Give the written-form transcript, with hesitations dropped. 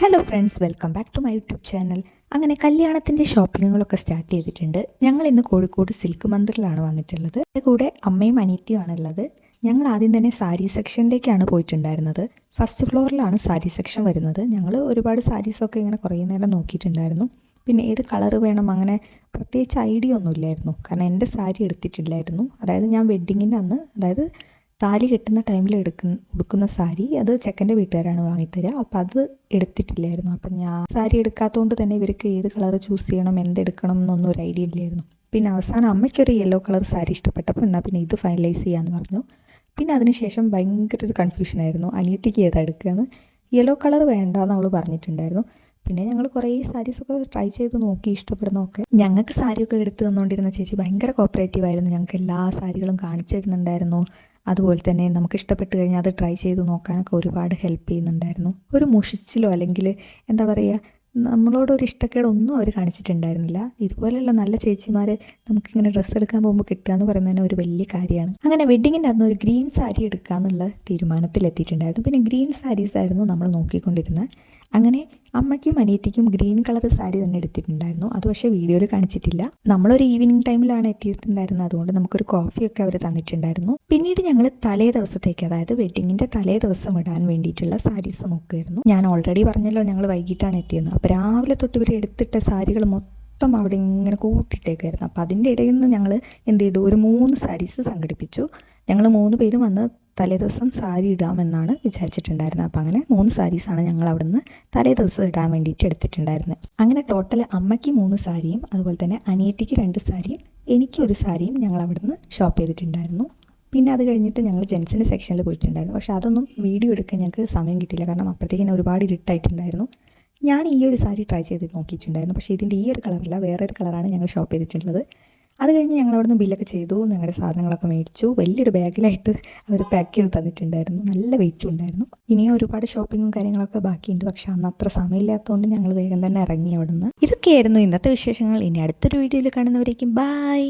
Hello friends, welcome back to my YouTube channel. അങ്ങനെ കല്യാണത്തിൻ്റെ ഷോപ്പിങ്ങുകളൊക്കെ start ചെയ്തിട്ടുണ്ട്. ഞങ്ങൾ ഇന്ന് കോഴിക്കോട് സിൽക്ക് മന്ദിറിലാണ് വന്നിട്ടുള്ളത്. എൻ്റെ കൂടെ അമ്മയും അനിയത്തിയുമാണ് ഉള്ളത്. ഞങ്ങൾ ആദ്യം തന്നെ സാരി സെക്ഷനിലേക്കാണ് പോയിട്ടുണ്ടായിരുന്നത്. ഫസ്റ്റ് ഫ്ലോറിലാണ് സാരി സെക്ഷൻ വരുന്നത്. ഞങ്ങൾ ഒരുപാട് സാരീസൊക്കെ ഇങ്ങനെ കുറേ നേരം നോക്കിയിട്ടുണ്ടായിരുന്നു. പിന്നെ ഏത് കളർ വേണം അങ്ങനെ പ്രത്യേകിച്ച് ഐഡിയ ഒന്നുമില്ലായിരുന്നു. കാരണം എൻ്റെ സാരി എടുത്തിട്ടില്ലായിരുന്നു. അതായത് ഞാൻ വെഡ്ഡിങ്ങിൻ്റെ അന്ന്, അതായത് താലി കെട്ടുന്ന ടൈമിൽ ഉടുക്കുന്ന സാരി അത് ചെക്കൻ്റെ വീട്ടുകാരാണ് വാങ്ങിത്തരിക. അപ്പോൾ അത് എടുത്തിട്ടില്ലായിരുന്നു. അപ്പം ഞാൻ സാരി എടുക്കാത്തതുകൊണ്ട് തന്നെ ഇവർക്ക് ഏത് കളർ ചൂസ് ചെയ്യണം, എന്തെടുക്കണം എന്നൊന്നും ഒരു ഐഡിയ ഇല്ലായിരുന്നു. പിന്നെ അവസാനം അമ്മയ്ക്കൊരു യെല്ലോ കളർ സാരി ഇഷ്ടപ്പെട്ടപ്പോൾ എന്നാൽ പിന്നെ ഇത് ഫൈനലൈസ് ചെയ്യാമെന്ന് പറഞ്ഞു. പിന്നെ അതിനുശേഷം ഭയങ്കര ഒരു കൺഫ്യൂഷനായിരുന്നു, അനിയത്തിക്ക് ഏതാ എടുക്കുകയെന്ന്. യെല്ലോ കളർ വേണ്ടാന്ന് അവൾ പറഞ്ഞിട്ടുണ്ടായിരുന്നു. പിന്നെ ഞങ്ങൾ കുറേ സാരീസൊക്കെ ട്രൈ ചെയ്ത് നോക്കി, ഇഷ്ടപ്പെടുന്നതൊക്കെ. ഞങ്ങൾക്ക് സാരിയൊക്കെ എടുത്ത് തന്നുകൊണ്ടിരുന്ന ചേച്ചി ഭയങ്കര കോപ്പറേറ്റീവ് ആയിരുന്നു. ഞങ്ങൾക്ക് എല്ലാ സാരികളും കാണിച്ചു തരുന്നുണ്ടായിരുന്നു. അതുപോലെ തന്നെ നമുക്ക് ഇഷ്ടപ്പെട്ട് കഴിഞ്ഞാൽ അത് ട്രൈ ചെയ്ത് നോക്കാനൊക്കെ ഒരുപാട് ഹെൽപ്പ് ചെയ്യുന്നുണ്ടായിരുന്നു. ഒരു മുഷിച്ചിലോ അല്ലെങ്കിൽ എന്താ പറയുക, നമ്മളോടൊരു ഇഷ്ടക്കേടൊന്നും അവർ കാണിച്ചിട്ടുണ്ടായിരുന്നില്ല. ഇതുപോലെയുള്ള നല്ല ചേച്ചിമാരെ നമുക്കിങ്ങനെ ഡ്രസ്സ് എടുക്കാൻ പോകുമ്പോൾ കിട്ടുക എന്ന് പറയുന്നത് തന്നെ ഒരു വലിയ കാര്യമാണ്. അങ്ങനെ വെഡ്ഡിങ്ങിൻ്റെ അന്ന് ഒരു ഗ്രീൻ സാരി എടുക്കുക എന്നുള്ള തീരുമാനത്തിലെത്തിയിട്ടുണ്ടായിരുന്നു. പിന്നെ ഗ്രീൻ സാരീസ് ആയിരുന്നു നമ്മൾ നോക്കിക്കൊണ്ടിരുന്നത്. അങ്ങനെ അമ്മയ്ക്കും അനിയത്തിക്കും ഗ്രീൻ കളർ സാരി തന്നെ എടുത്തിട്ടുണ്ടായിരുന്നു. അത് പക്ഷേ വീഡിയോയിൽ കാണിച്ചിട്ടില്ല. നമ്മളൊരു ഈവനിങ് ടൈമിലാണ് എത്തിയിട്ടുണ്ടായിരുന്നത്. അതുകൊണ്ട് നമുക്കൊരു കോഫിയൊക്കെ അവർ തന്നിട്ടുണ്ടായിരുന്നു. പിന്നീട് ഞങ്ങൾ തലേ ദിവസത്തേക്ക്, അതായത് വെഡ്ഡിങ്ങിൻ്റെ തലേ ദിവസം ഇടാൻ വേണ്ടിയിട്ടുള്ള സാരീസ് നോക്കുമായിരുന്നു. ഞാൻ ഓൾറെഡി പറഞ്ഞല്ലോ ഞങ്ങൾ വൈകിട്ടാണ് എത്തിയത്. അപ്പോൾ രാവിലെ തൊട്ട് ഇവർ എടുത്തിട്ട സാരികൾ മൊത്തം അവിടെ ഇങ്ങനെ കൂട്ടിയിട്ടേക്കായിരുന്നു. അപ്പോൾ അതിൻ്റെ ഇടയിൽ നിന്ന് ഞങ്ങൾ എന്ത് ചെയ്തു, ഒരു 3 സാരീസ് സംഘടിപ്പിച്ചു. ഞങ്ങൾ 3 പേരും വന്ന് തലേ ദിവസം സാരി ഇടാമെന്നാണ് വിചാരിച്ചിട്ടുണ്ടായിരുന്നത്. അപ്പോൾ അങ്ങനെ 3 സാരീസാണ് ഞങ്ങൾ അവിടെ നിന്ന് തലേ ദിവസം ഇടാൻ വേണ്ടിയിട്ട് എടുത്തിട്ടുണ്ടായിരുന്നത്. അങ്ങനെ ടോട്ടൽ അമ്മയ്ക്ക് 3 സാരിയും അതുപോലെ തന്നെ അനിയത്തിക്ക് 2 സാരിയും എനിക്കൊരു സാരിയും ഞങ്ങൾ അവിടെ നിന്ന് ഷോപ്പ് ചെയ്തിട്ടുണ്ടായിരുന്നു. പിന്നെ അത് കഴിഞ്ഞിട്ട് ഞങ്ങൾ ജെൻസിൻ്റെ സെക്ഷനിൽ പോയിട്ടുണ്ടായിരുന്നു. പക്ഷേ അതൊന്നും വീഡിയോ എടുക്കാൻ ഞങ്ങൾക്ക് സമയം കിട്ടിയില്ല. കാരണം അപ്പോഴത്തേക്കിന് ഒരുപാട് ഇരുട്ടായിട്ടുണ്ടായിരുന്നു. ഞാൻ ഈ ഒരു സാരി ട്രൈ ചെയ്ത് നോക്കിയിട്ടുണ്ടായിരുന്നു. പക്ഷേ ഇതിൻ്റെ ഈ ഒരു കളറല്ല, വേറൊരു കളറാണ് ഞങ്ങൾ ഷോപ്പ് ചെയ്തിട്ടുള്ളത്. അത് കഴിഞ്ഞ് ഞങ്ങൾ അവിടെ നിന്ന് ബില്ലൊക്കെ ചെയ്തു, ഞങ്ങളുടെ സാധനങ്ങളൊക്കെ മേടിച്ചു. വലിയൊരു ബാഗിലായിട്ട് അവർ പാക്ക് ചെയ്ത് തന്നിട്ടുണ്ടായിരുന്നു. നല്ല വെയിറ്റും ഉണ്ടായിരുന്നു. ഇനിയും ഒരുപാട് ഷോപ്പിങ്ങും കാര്യങ്ങളൊക്കെ ബാക്കിയുണ്ട്. പക്ഷേ അന്ന് അത്ര സമയമില്ലാത്തതുകൊണ്ട് ഞങ്ങൾ വേഗം തന്നെ ഇറങ്ങി അവിടെ നിന്ന്. ഇതൊക്കെയായിരുന്നു ഇന്നത്തെ വിശേഷങ്ങൾ. ഇനി അടുത്തൊരു വീഡിയോയിൽ കാണുന്നവരേക്കും ബൈ.